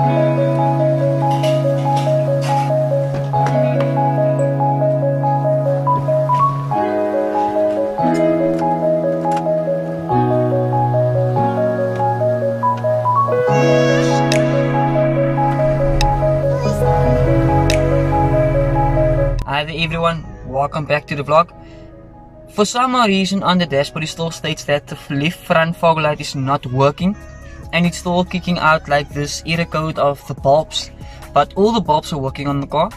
Hi there everyone, welcome back to the vlog. For some reason on the dashboard it still states that the left front fog light is not working and it's still kicking out like this error code of the bulbs, but all the bulbs are working on the car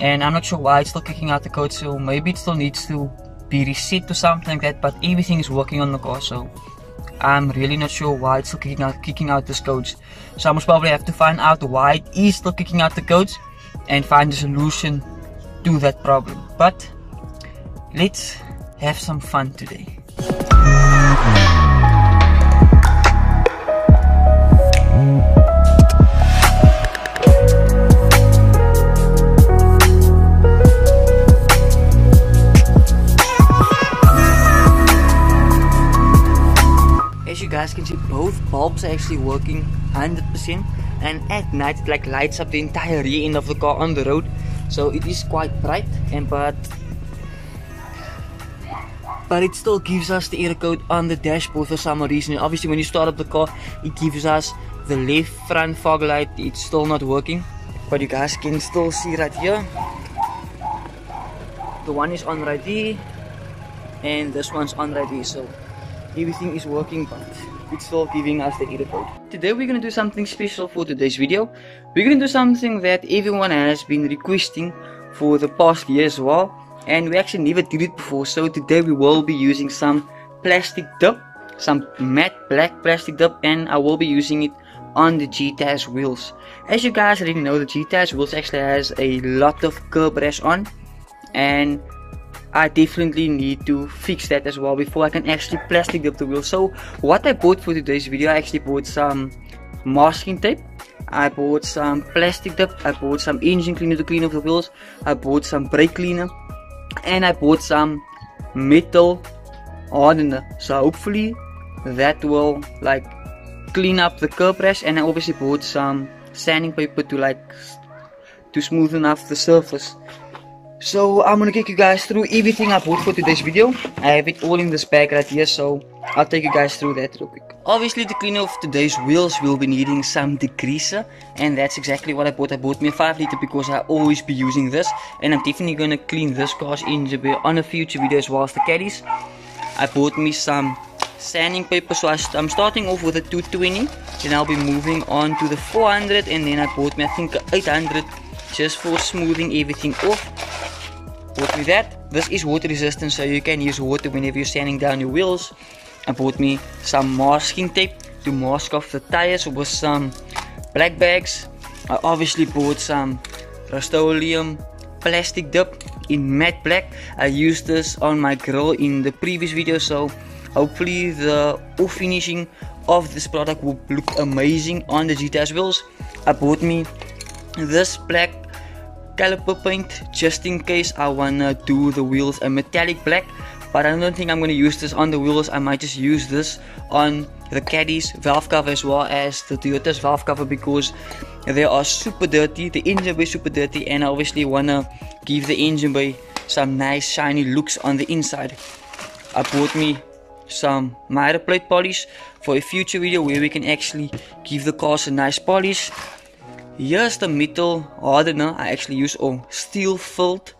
and I'm not sure why it's still kicking out the code, so maybe it still needs to be reset or something like that, but everything is working on the car, so I'm really not sure why it's still kicking out these codes. So I must probably have to find out why it is still kicking out the codes and find a solution to that problem. But let's have some fun today. As you guys can see, both bulbs are actually working 100%, and at night it like lights up the entire rear end of the car on the road. So it is quite bright, and but it still gives us the error code on the dashboard for some reason. Obviously when you start up the car it gives us the left front fog light, it's still not working, but you guys can still see right here, the one is on right there and this one's on right there, so everything is working, but it's still giving us the error code. Today we're going to do something special for today's video. We're going to do something that everyone has been requesting for the past year as well, and we actually never did it before. So today we will be using some plastic dip, some matte black plastic dip, and I will be using it on the GTI's wheels. As you guys already know, the GTI's wheels actually has a lot of curb rash on, and I definitely need to fix that as well before I can actually plastic dip the wheel. So what I bought for today's video, I actually bought some masking tape, I bought some plastic dip, I bought some engine cleaner to clean off the wheels, I bought some brake cleaner, and I bought some metal hardener. So hopefully that will like clean up the curb rash, and I obviously bought some sanding paper to smoothen up the surface. So I'm gonna take you guys through everything I bought for today's video. I have it all in this bag right here, so I'll take you guys through that real quick. Obviously to clean off today's wheels we'll be needing some degreaser, and that's exactly what I bought. I bought me a 5 liter because I always be using this, and I'm definitely gonna clean this car's engine bay on a future video as well as the caddies. I bought me some sanding paper, so I'm starting off with a 220, then I'll be moving on to the 400, and then I bought me I think 800 just for smoothing everything off. Bought me that. This is water resistant, so you can use water whenever you're sanding down your wheels. I bought me some masking tape to mask off the tires with some black bags. I obviously bought some Rust-Oleum plastic dip in matte black. I used this on my grill in the previous video, so hopefully the off finishing of this product will look amazing on the GTI's wheels. I bought me this black caliper paint just in case I wanna do the wheels a metallic black, but I don't think I'm gonna use this on the wheels. I might just use this on the Caddy's valve cover as well as the Toyota's valve cover, because they are super dirty, the engine bay is super dirty, and I obviously wanna give the engine bay some nice shiny looks on the inside. I bought me some mirror plate polish for a future video where we can actually give the cars a nice polish. Here's the metal hardener I actually use on steel filled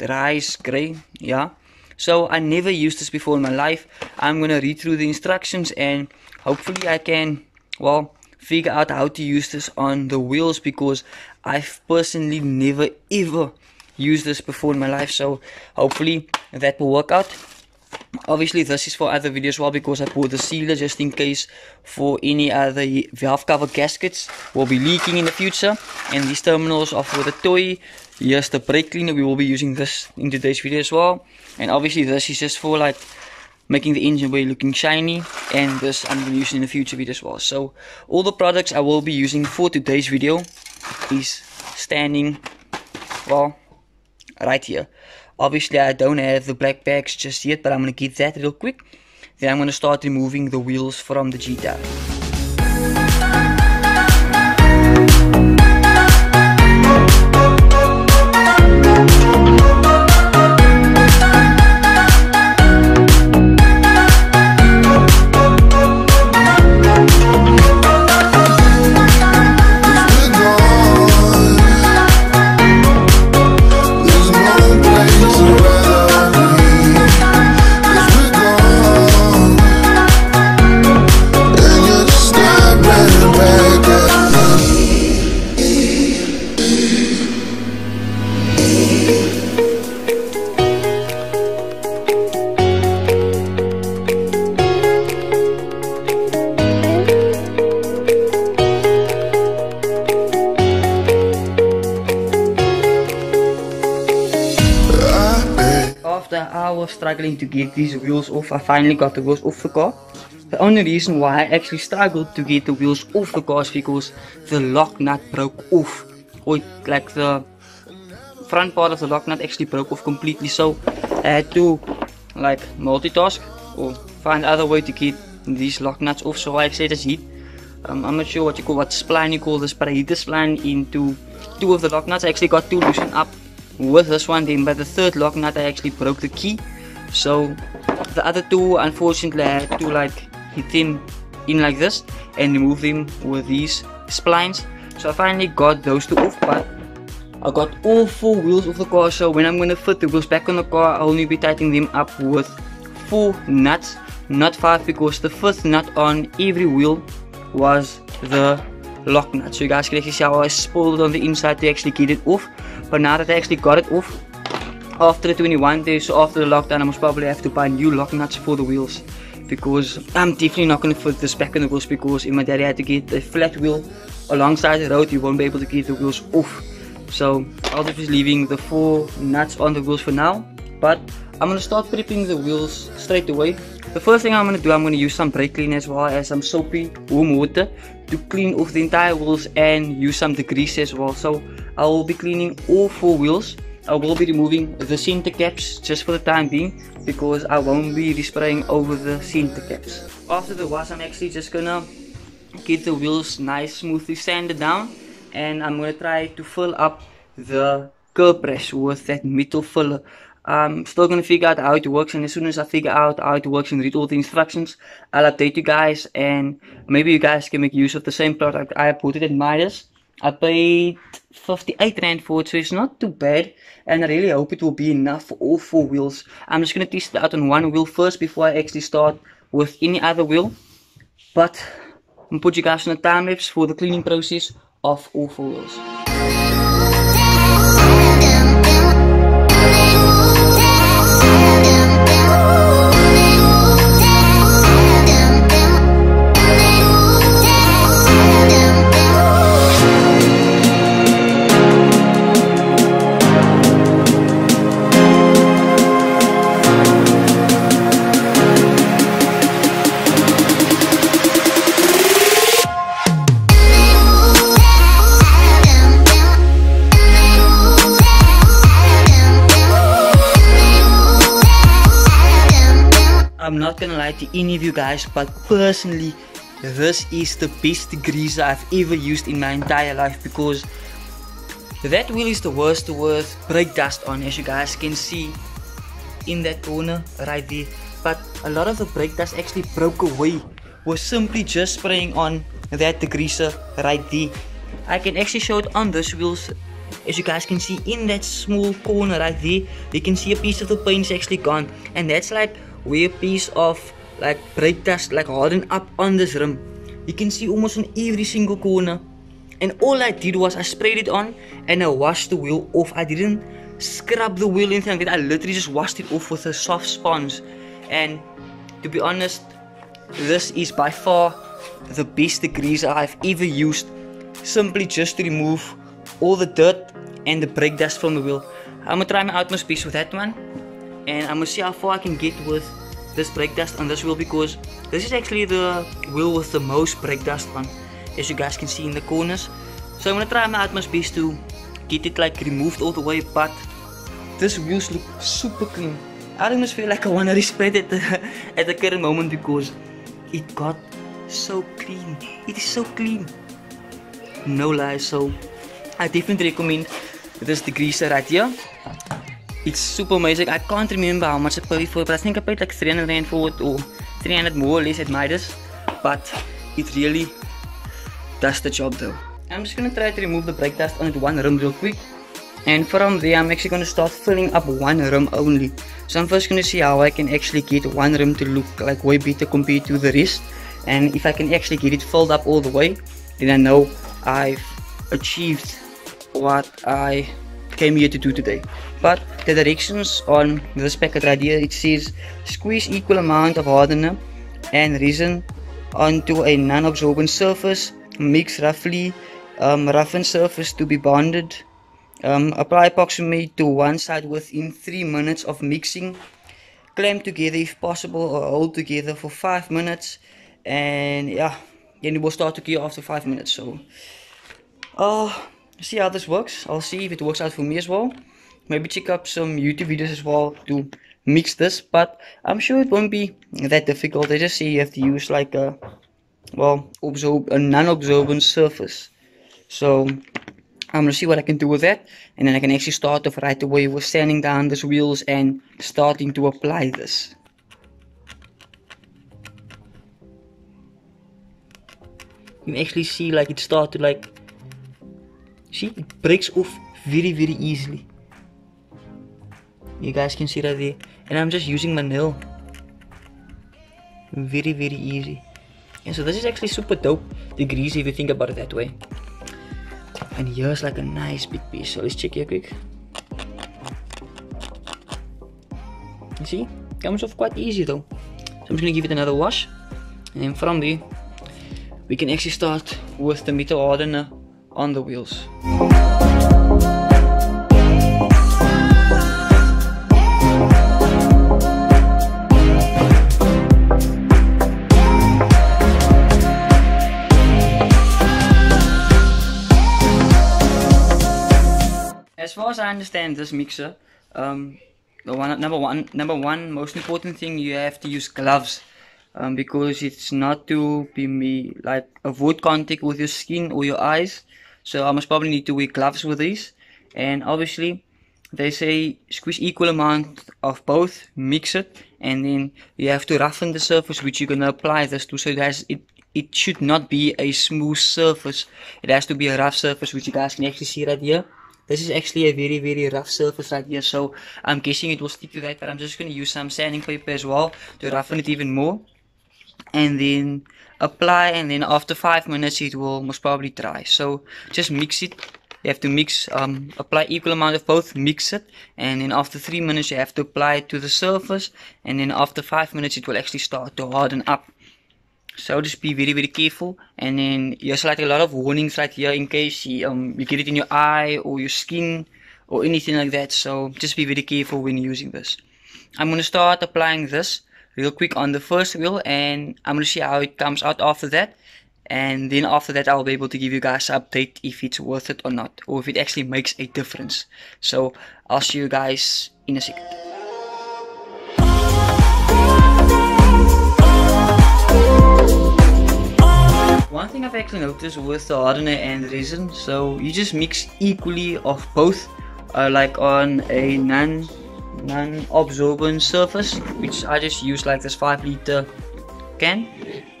rice grey, yeah. So I never used this before in my life. I'm gonna read through the instructions and hopefully I can, well, figure out how to use this on the wheels, because I've personally never ever used this before in my life. So hopefully that will work out. Obviously this is for other videos as well, because I bought the sealer just in case for any other valve cover gaskets will be leaking in the future, and these terminals are for the toy. Here's the brake cleaner, we will be using this in today's video as well, and obviously this is just for like making the engine bay looking shiny, and this I'm going to use in a future video as well. So all the products I will be using for today's video is standing, well, right here. Obviously I don't have the black bags just yet, but I'm going to get that real quick. Then I'm going to start removing the wheels from the GTI. I was struggling to get these wheels off. I finally got the wheels off the car. The only reason why I actually struggled to get the wheels off the car is because the lock nut broke off. Or like the front part of the lock nut actually broke off completely, so I had to like multitask or find other way to get these lock nuts off. So I actually just hit I'm not sure what spline you call this, but I hit the spline into two of the lock nuts. I actually got two loosened up with this one, then by the third lock nut I actually broke the key. So the other two, unfortunately, I had to like hit them in like this and remove them with these splines. So I finally got those two off, but I got all four wheels off the car. So when I'm gonna fit the wheels back on the car, I'll only be tightening them up with 4 nuts, not 5, because the 5th nut on every wheel was the lock nut. So you guys can actually see how I spoiled on the inside to actually get it off. But now that I actually got it off after the 21 days, so after the lockdown, I must probably have to buy new lock nuts for the wheels, because I'm definitely not going to fit this back on the wheels, because if my daddy had to get a flat wheel alongside the road, you won't be able to get the wheels off. So I'll just be leaving the 4 nuts on the wheels for now, but I'm going to start prepping the wheels straight away. The first thing I'm going to do, I'm going to use some brake cleaner as well as some soapy warm water to clean off the entire wheels and use some degrease as well. So I will be cleaning all 4 wheels. I will be removing the center caps just for the time being, because I won't be respraying over the center caps. After the wash, I'm actually just gonna get the wheels nice smoothly sanded down, and I'm gonna try to fill up the curb rash with that metal filler. I'm still gonna figure out how it works, and as soon as I figure out how it works and read all the instructions, I'll update you guys, and maybe you guys can make use of the same product I bought it at Midas. I paid 58 rand for it, so it's not too bad, and I really hope it will be enough for all 4 wheels. I'm just gonna test it out on one wheel first before I actually start with any other wheel. But I'm gonna put you guys on a time lapse for the cleaning process of all 4 wheels. I'm not gonna lie to any of you guys, but personally, this is the best degreaser I've ever used in my entire life, because that wheel is the worst with brake dust on, as you guys can see in that corner right there. But a lot of the brake dust actually broke away with simply just spraying on that degreaser right there. I can actually show it on this wheels. As you guys can see in that small corner right there, you can see a piece of the paint is actually gone, and that's like where a piece of like brake dust like hardened up on this rim. You can see almost on every single corner, and all I did was I sprayed it on and I washed the wheel off. I didn't scrub the wheel or anything like that. I literally just washed it off with a soft sponge, and to be honest, this is by far the best degreaser I've ever used, simply just to remove all the dirt and the brake dust from the wheel. I'm gonna try my utmost best with that one, and I'm gonna see how far I can get with this brake dust on this wheel, because this is actually the wheel with the most brake dust on, as you guys can see in the corners. So I'm gonna try my utmost best to get it like removed all the way, but this wheels look super clean. I almost feel like I wanna respray it at the current moment, because it got so clean. It is so clean, no lies. So I definitely recommend this degreaser right here. It's super amazing. I can't remember how much I paid for it, but I think I paid like 300 rand for it, or 300 more or less at Midas. But it really does the job though. I'm just gonna try to remove the brake dust on it one rim real quick, and from there I'm actually gonna start filling up one rim only. So I'm first gonna see how I can actually get one rim to look like way better compared to the rest, and if I can actually get it filled up all the way, then I know I've achieved what I came here to do today. But the directions on this packet right here, it says squeeze equal amount of hardener and resin onto a non-absorbent surface, mix roughly, roughen surface to be bonded, apply epoxy to one side within 3 minutes of mixing, clamp together if possible, or hold together for 5 minutes, and yeah, then it will start to cure after 5 minutes. So I'll see how this works. I'll see if it works out for me as well. Maybe check up some YouTube videos as well to mix this, but I'm sure it won't be that difficult. I just say you have to use like a non-absorbent surface. So I'm gonna see what I can do with that, and then I can actually start off right away with sanding down these wheels and starting to apply this. You can actually see like it start to like, see, it breaks off very easily. You guys can see that there, and I'm just using my nail. Very easy. And so this is actually super dope degrees if you think about it that way. And here's like a nice big piece, so let's check here quick. You see, comes off quite easy though. So I'm just gonna give it another wash, and then from there we can actually start with the metal hardener on the wheels. As far as I understand this mixer, number one most important thing, you have to use gloves, because it's not to be like avoid contact with your skin or your eyes. So I must probably need to wear gloves with these. And obviously they say squeeze equal amount of both, mix it, and then you have to roughen the surface which you're gonna apply this to. So it should not be a smooth surface. It has to be a rough surface, which you guys can actually see right here. This is actually a very rough surface right here, so I'm guessing it will stick to that, but I'm just going to use some sanding paper as well to roughen it even more, and then apply, and then after 5 minutes it will most probably dry. So just mix it. You have to mix, apply equal amount of both, mix it, and then after 3 minutes you have to apply it to the surface, and then after 5 minutes it will actually start to harden up. So just be very careful, and then there's like a lot of warnings right here in case you get it in your eye or your skin or anything like that. So just be very careful when using this. I'm going to start applying this real quick on the first wheel, and I'm going to see how it comes out after that, and then after that I'll be able to give you guys an update if it's worth it or not, or if it actually makes a difference. So I'll see you guys in a second. One thing I've actually noticed with the hardener and resin, so you just mix equally of both, like on a non-absorbent surface, which I just use like this 5-liter can.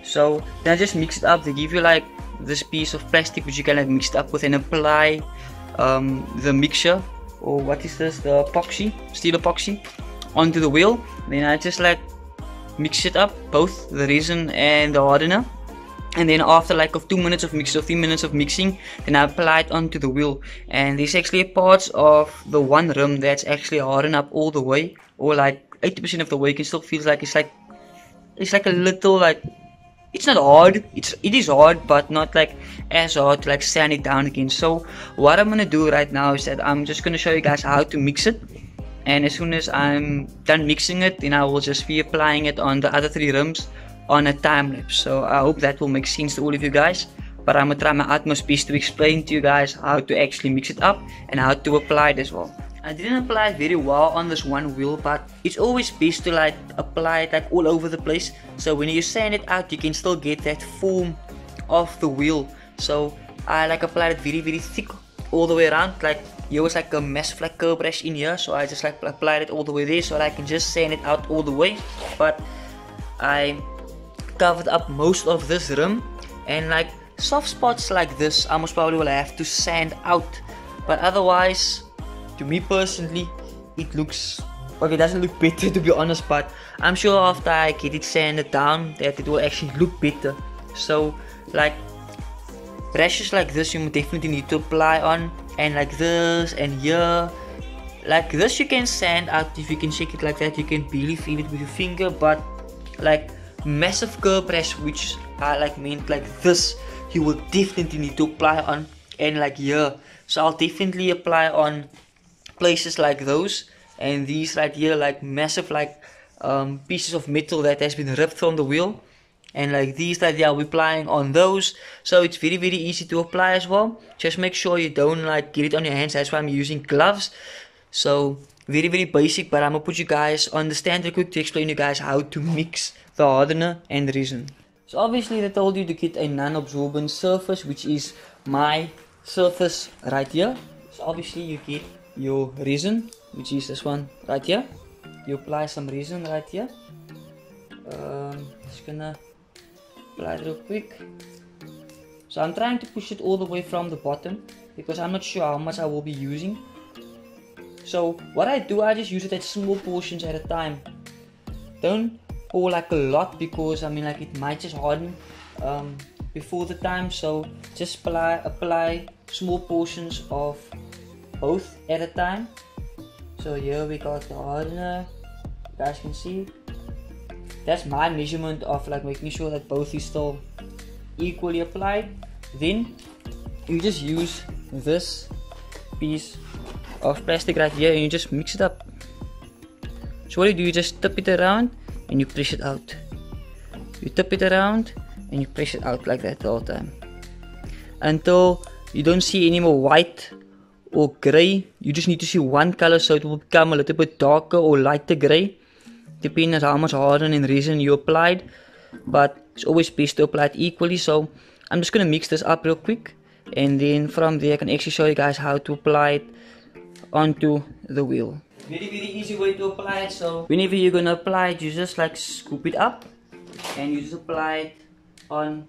So then I just mix it up. They give you like this piece of plastic which you can like mix it up with and apply the mixture, or what is this, the epoxy, steel epoxy, onto the wheel. Then I just like mix it up, both the resin and the hardener. And then after like 2 minutes of mixing or 3 minutes of mixing, then I apply it onto the wheel. And there's actually parts of the one rim that's actually hardened up all the way, or like 80% of the way. You can still feel like it's like a little, like, it's not hard. It is hard, but not like as hard to like sand it down again. So what I'm gonna do right now is that I'm just gonna show you guys how to mix it. And as soon as I'm done mixing it, then I will just be applying it on the other 3 rims on a time lapse. So I hope that will make sense to all of you guys, but I'm gonna try my utmost best to explain to you guys how to actually mix it up and how to apply it as well. I didn't apply it very well on this one wheel, but it's always best to like apply it like all over the place, so when you sand it out you can still get that form of the wheel. So I like applied it very thick all the way around. Like here was like a massive like curb rash in here, so I just like applied it all the way there so that I can just sand it out all the way. But I covered up most of this rim, and like soft spots like this I most probably will have to sand out, but otherwise, to me personally, it looks okay. It doesn't look better, to be honest, but I'm sure after I get it sanded down that it will actually look better. So like rashes like this you definitely need to apply on, and like this and here like this you can sand out. If you can shake it like that you can barely feel it with your finger, but like massive curb rash which I like meant like this, you will definitely need to apply on, and like here. So I'll definitely apply on places like those, and these right here like massive like pieces of metal that has been ripped from the wheel, and like these that I'll be applying on those. So it's very easy to apply as well. Just make sure you don't like get it on your hands. That's why I'm using gloves. So very basic, but I'm gonna put you guys on the stand real quick to explain you guys how to mix the hardener and resin. So obviously they told you to get a non-absorbent surface, which is my surface right here. So obviously you get your resin, which is this one right here. You apply some resin right here. Just gonna apply it real quick. So I'm trying to push it all the way from the bottom because I'm not sure how much I will be using. So what I do, I just use it at small portions at a time. Don't pour like a lot because I mean like it might just harden before the time. So just apply small portions of both at a time. So here we got the hardener. You guys can see that's my measurement of like making sure that both is still equally applied. Then you just use this piece of plastic right here and you just mix it up. So what you do, you just tip it around and you press it out. You tip it around and you press it out like that the whole time until you don't see any more white or gray. You just need to see one color, so it will become a little bit darker or lighter gray depending on how much hardener and resin you applied, but it's always best to apply it equally. So I'm just gonna mix this up real quick, and then from there I can actually show you guys how to apply it onto the wheel. Very easy way to apply it. So whenever you're gonna apply it, you just like scoop it up and you just apply it on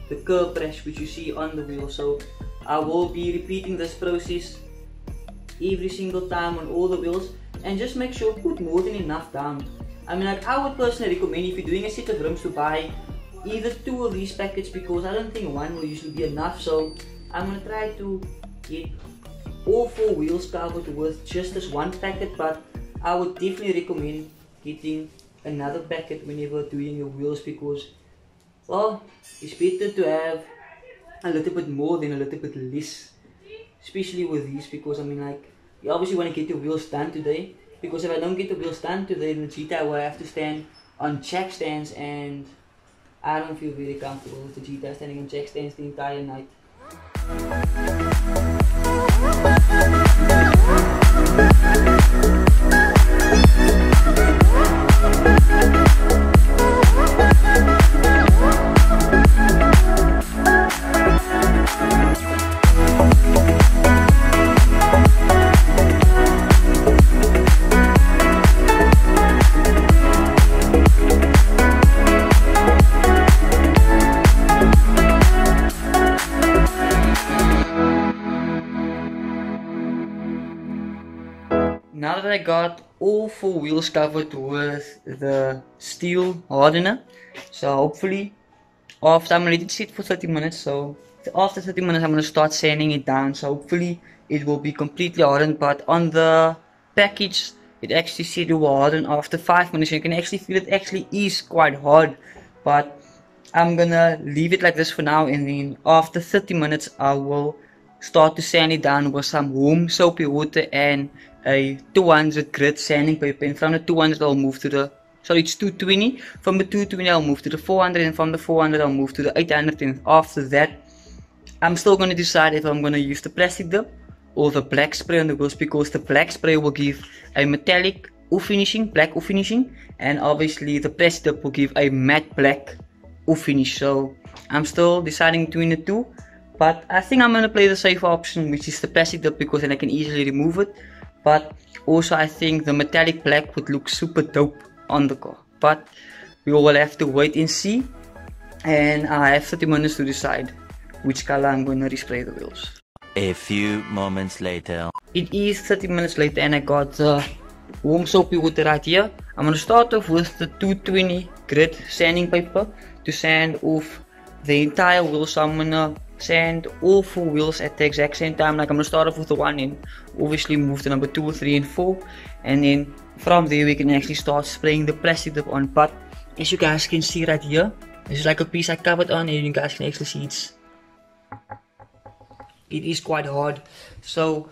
the curb rash which you see on the wheel. So I will be repeating this process every single time on all the wheels, and just make sure put more than enough down. I mean, like, I would personally recommend if you're doing a set of rims to buy either 2 of these packets, because I don't think one will usually be enough. So I'm gonna try to get all 4 wheels covered with just this one packet, but I would definitely recommend getting another packet whenever doing your wheels, because well, it's better to have a little bit more than a little bit less, especially with these, because I mean, like, you obviously want to get your wheels done today, because if I don't get the wheels done today, then the GTI will have to stand on jack stands, and I don't feel very comfortable with the GTI standing on jack stands the entire night. Now that I got all 4 wheels covered with the steel hardener, so hopefully after I'm gonna let it sit for 30 minutes, so after 30 minutes I'm gonna start sanding it down, so hopefully it will be completely hardened. But on the package it actually said it will harden after 5 minutes. You can actually feel it actually is quite hard, but I'm gonna leave it like this for now, and then after 30 minutes I will start to sand it down with some warm soapy water and a 200 grit sanding paper. And from the 200 I'll move to the, sorry, it's 220. From the 220 I'll move to the 400, and from the 400 I'll move to the 800. And after that I'm still going to decide if I'm going to use the plastic dip or the black spray on the wheels, because the black spray will give a metallic off finishing, black off finishing, and obviously the plastic dip will give a matte black off finish. So I'm still deciding between the two, but I think I'm going to play the safer option, which is the plastic dip, because then I can easily remove it. But also I think the metallic black would look super dope on the car, but we will have to wait and see, and I have 30 minutes to decide which color I'm going to respray the wheels. A few moments later. It is 30 minutes later and I got the warm soapy water right here. I'm going to start off with the 220 grit sanding paper to sand off the entire wheel. So I'm going to sand all 4 wheels at the exact same time. Like, I'm going to start off with the 1 and obviously move to number 2, 3 and 4, and then from there we can actually start spraying the plastic dip on. But as you guys can see right here, this is like a piece I covered on, and you guys can actually see it is quite hard. So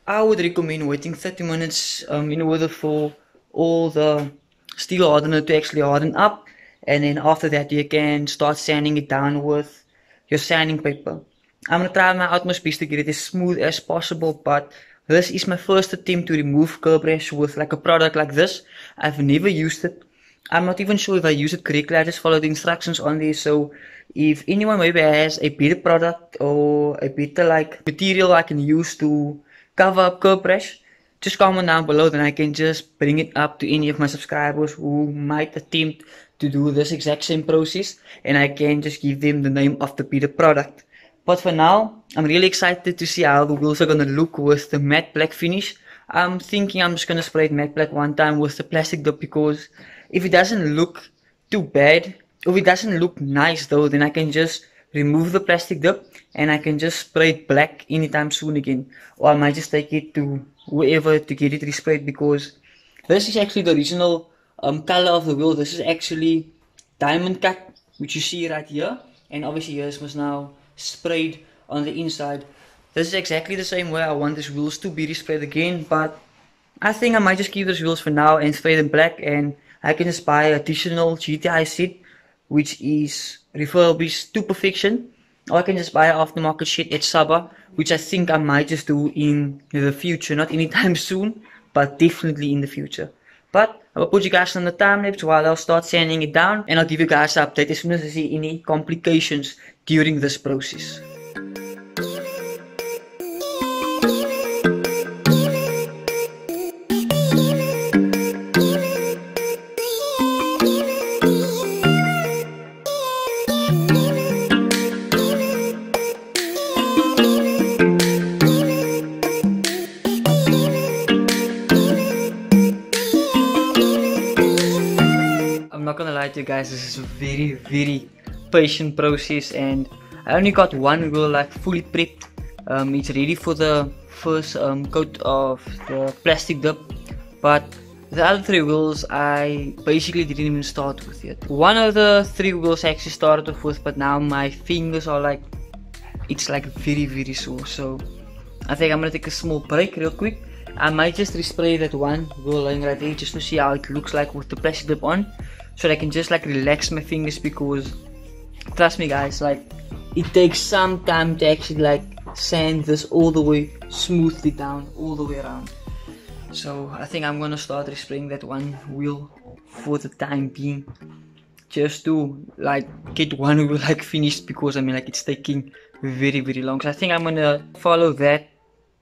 I would recommend waiting 30 minutes in order for all the steel hardener to actually harden up, and then after that you can start sanding it down with your sanding paper. I'm gonna try my utmost best to get it as smooth as possible, but this is my first attempt to remove curb rash with like a product like this. I've never used it. I'm not even sure if I use it correctly. I just follow the instructions on there. So if anyone maybe has a better product or a better like material I can use to cover up curb rash, just comment down below, then I can just bring it up to any of my subscribers who might attempt to do this exact same process, and I can just give them the name of the better product. But for now, I'm really excited to see how the wheels are gonna look with the matte black finish. I'm thinking I'm just gonna spray it matte black one time with the plastic dip, because if it doesn't look too bad, if it doesn't look nice though, then I can just remove the plastic dip and I can just spray it black anytime soon again. Or I might just take it to wherever to get it resprayed, because this is actually the original color of the wheel. This is actually diamond cut, which you see right here, and obviously yours was now sprayed on the inside. This is exactly the same way I want these wheels to be resprayed again, but I think I might just keep these wheels for now and spray them black, and I can just buy additional GTI set which is refurbished to perfection, or I can just buy an aftermarket shit at Shaba, which I think I might just do in the future, not anytime soon, but definitely in the future. But I will put you guys on the time lapse while I'll start sanding it down, and I'll give you guys an update as soon as I see any complications during this process. I'm not gonna lie to you guys, this is a very patient process, and I only got one wheel like fully prepped. It's ready for the first coat of the plastic dip, but the other three wheels I basically didn't even start with yet. One of the three wheels I actually started off with, but now my fingers are like, it's like very sore. So I think I'm gonna take a small break real quick. I might just respray that one wheel lying right there just to see how it looks like with the plastic dip on, so that I can just like relax my fingers, because trust me guys, like it takes some time to actually like sand this all the way smoothly down all the way around. So I think I'm gonna start respraying that one wheel for the time being, just to like get one wheel like finished, because I mean like it's taking very long. So I think I'm gonna follow that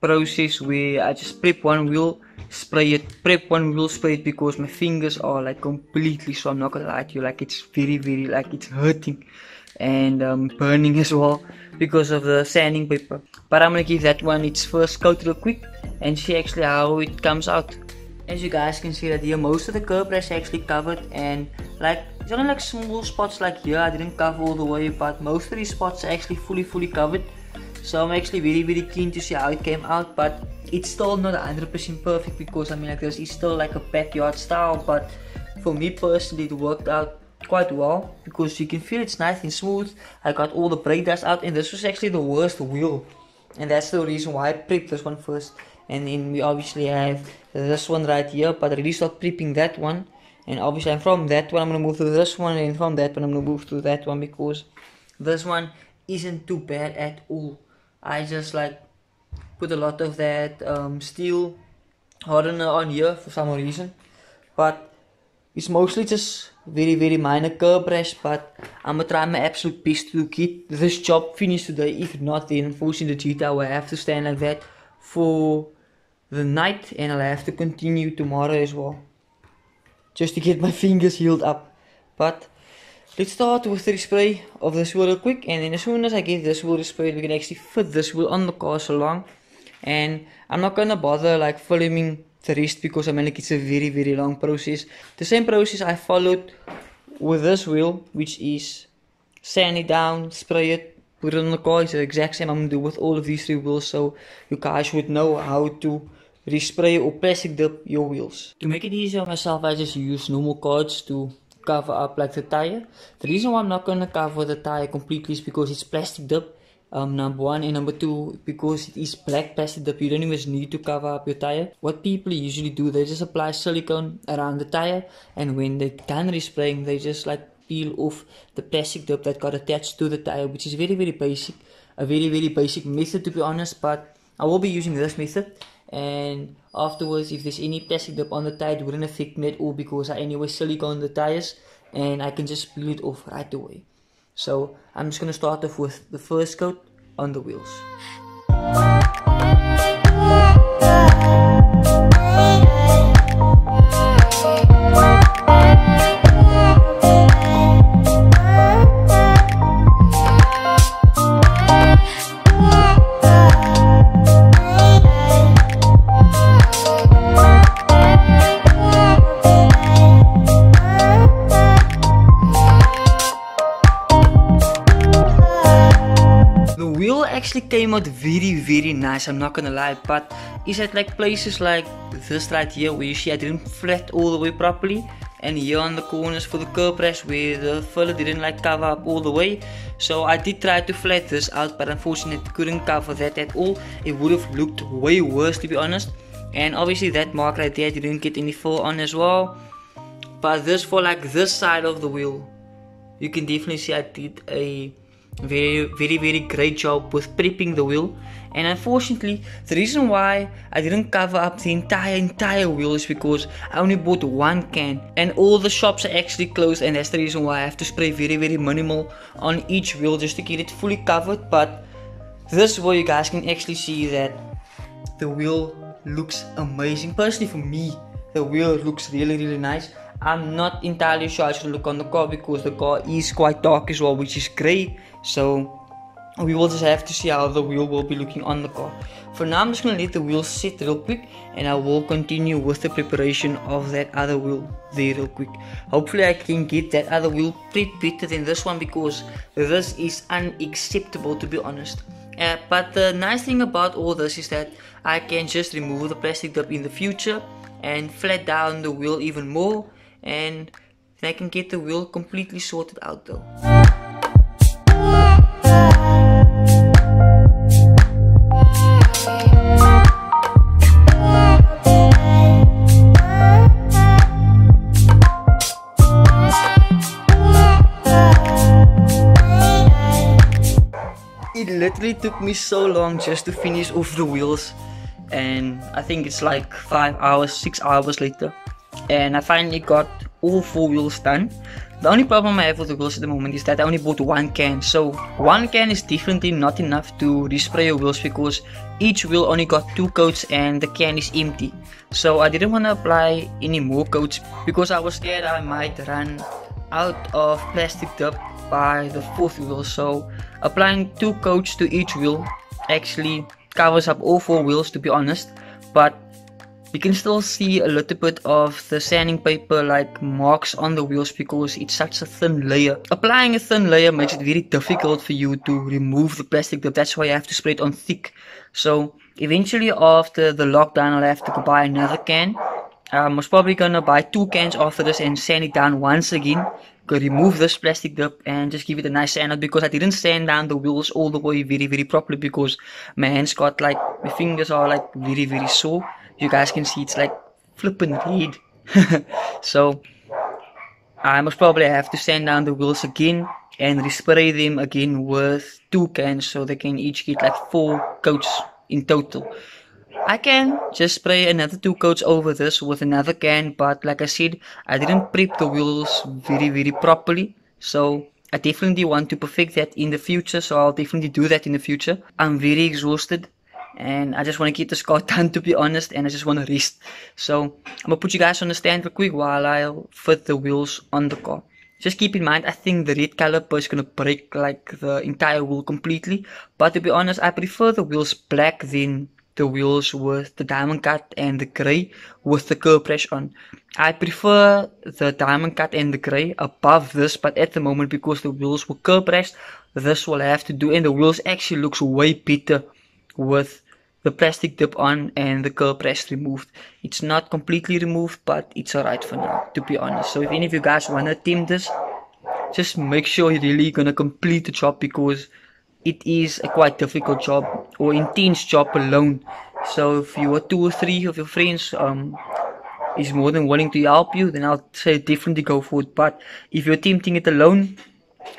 process where I just prep one wheel, spray it, prep one wheel, spray it, because my fingers are like completely sore. I'm not gonna lie to you, like it's very like it's hurting and burning as well because of the sanding paper. But I'm gonna give that one its first coat real quick and see actually how it comes out. As you guys can see right here, most of the curb rash actually covered, and like it's only like small spots like here I didn't cover all the way, but most of these spots are actually fully covered. So I'm actually very keen to see how it came out, but it's still not 100% perfect, because I mean like this is still like a backyard style, but for me personally it worked out quite well, because you can feel it's nice and smooth. I got all the brake dust out, and this was actually the worst wheel, and that's the reason why I prepped this one first. And then we obviously have this one right here, but I really start prepping that one, and obviously from that one I'm gonna move to this one, and from that one I'm gonna move to that one, because this one isn't too bad at all. I just like put a lot of that steel hardener on here for some reason, but it's mostly just very minor curb rash. But I'm gonna try my absolute best to get this job finished today. If not, then unfortunately the GTI will have to stand like that for the night, and I'll have to continue tomorrow as well, just to get my fingers healed up. But let's start with the spray of this wheel real quick, and then as soon as I get this wheel sprayed, we can actually fit this wheel on the car so long. And I'm not gonna bother like filming the rest, because I mean like it's a very long process. The same process I followed with this wheel, which is sand it down, spray it, put it on the car, is the exact same I'm gonna do with all of these three wheels, so you guys would know how to respray or plastic dip your wheels. To make it easier on myself, I just use normal cards to cover up like the tire. The reason why I'm not gonna cover the tire completely is because it's plastic dip, Number one, and number two, because it is black plastic dip, you don't even need to cover up your tire. What people usually do, they just apply silicone around the tire, and when they're done respraying, they just like peel off the plastic dip that got attached to the tire, which is very basic, a very basic method, to be honest. But I will be using this method, and afterwards, if there's any plastic dip on the tire, it wouldn't affect me at all, because I anyway silicone the tires and I can just peel it off right away. So I'm just going to start off with the first coat on the wheels. Actually came out very nice, I'm not gonna lie, but is at like places like this right here where you see I didn't flat all the way properly, and here on the corners for the curb rash where the filler didn't like cover up all the way. So I did try to flat this out, but unfortunately it couldn't cover that at all. It would have looked way worse, to be honest. And obviously that mark right there didn't get any fill on as well. But this, for like this side of the wheel, you can definitely see I did a very great job with prepping the wheel. And unfortunately, the reason why I didn't cover up the entire wheel is because I only bought one can and all the shops are actually closed, and that's the reason why I have to spray very minimal on each wheel just to get it fully covered. But this is where you guys can actually see that the wheel looks amazing. Personally, for me, the wheel looks really nice. I'm not entirely sure I should look on the car because the car is quite dark as well, which is grey. So we will just have to see how the wheel will be looking on the car. For now, I'm just going to let the wheel sit real quick, and I will continue with the preparation of that other wheel there real quick. Hopefully I can get that other wheel prepped better than this one, because this is unacceptable, to be honest. But the nice thing about all this is that I can just remove the plastic dip in the future and flat down the wheel even more, and I can get the wheel completely sorted out though. It literally took me so long just to finish off the wheels, and I think it's like 5 hours, 6 hours later, and I finally got all 4 wheels done. The only problem I have with the wheels at the moment is that I only bought one can, so one can is definitely not enough to respray your wheels, because each wheel only got 2 coats and the can is empty. So I didn't want to apply any more coats because I was scared I might run out of plastic dip by the 4th wheel. So applying 2 coats to each wheel actually covers up all 4 wheels, to be honest. But you can still see a little bit of the sanding paper like marks on the wheels because it's such a thin layer. Applying a thin layer makes it very difficult for you to remove the plastic dip. That's why you have to spray it on thick. So eventually, after the lockdown, I'll have to go buy another can. I was probably gonna buy 2 cans after this and sand it down once again. Gonna remove this plastic dip and just give it a nice sand out, because I didn't sand down the wheels all the way very properly, because my hands got like, my fingers are like very sore. You guys can see it's like flipping red. So I must probably have to sand down the wheels again and respray them again with 2 cans, so they can each get like 4 coats in total. I can just spray another 2 coats over this with another can, but like I said, I didn't prep the wheels very properly, so I definitely want to perfect that in the future. So I'll definitely do that in the future. I'm very exhausted and I just want to get this car done, to be honest, and I just want to rest. So I'm gonna put you guys on the stand real quick while I'll fit the wheels on the car. Just keep in mind, I think the red caliper is gonna break like the entire wheel completely, but to be honest, I prefer the wheels black than the wheels with the diamond cut and the grey with the curb rash on. I prefer the diamond cut and the grey above this, but at the moment, because the wheels were curb rashed, this will have to do, and the wheels actually looks way better with the plastic dip on and the curb rash removed. It's not completely removed, but it's alright for now, to be honest. So if any of you guys wanna attempt this, just make sure you're really gonna complete the job, because it is a quite difficult job or intense job alone. So if you are 2 or 3 of your friends is more than willing to help you, then I'll say definitely go for it. But if you're attempting it alone,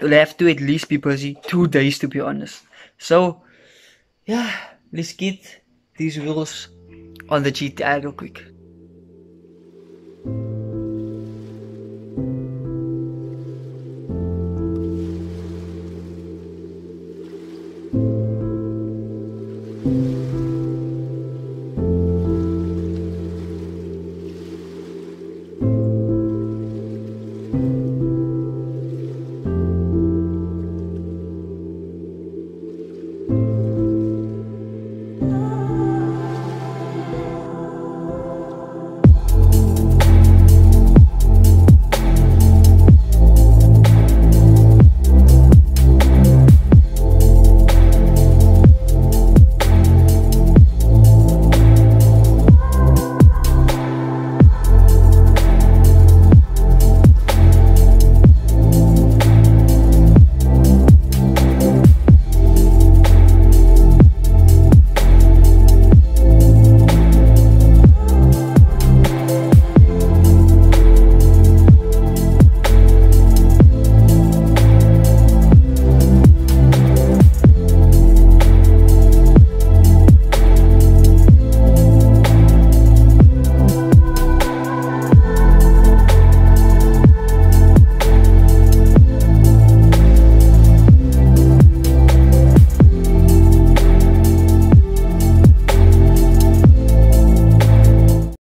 you'll have to at least be busy 2 days, to be honest. So yeah, let's get these wheels on the GTI real quick.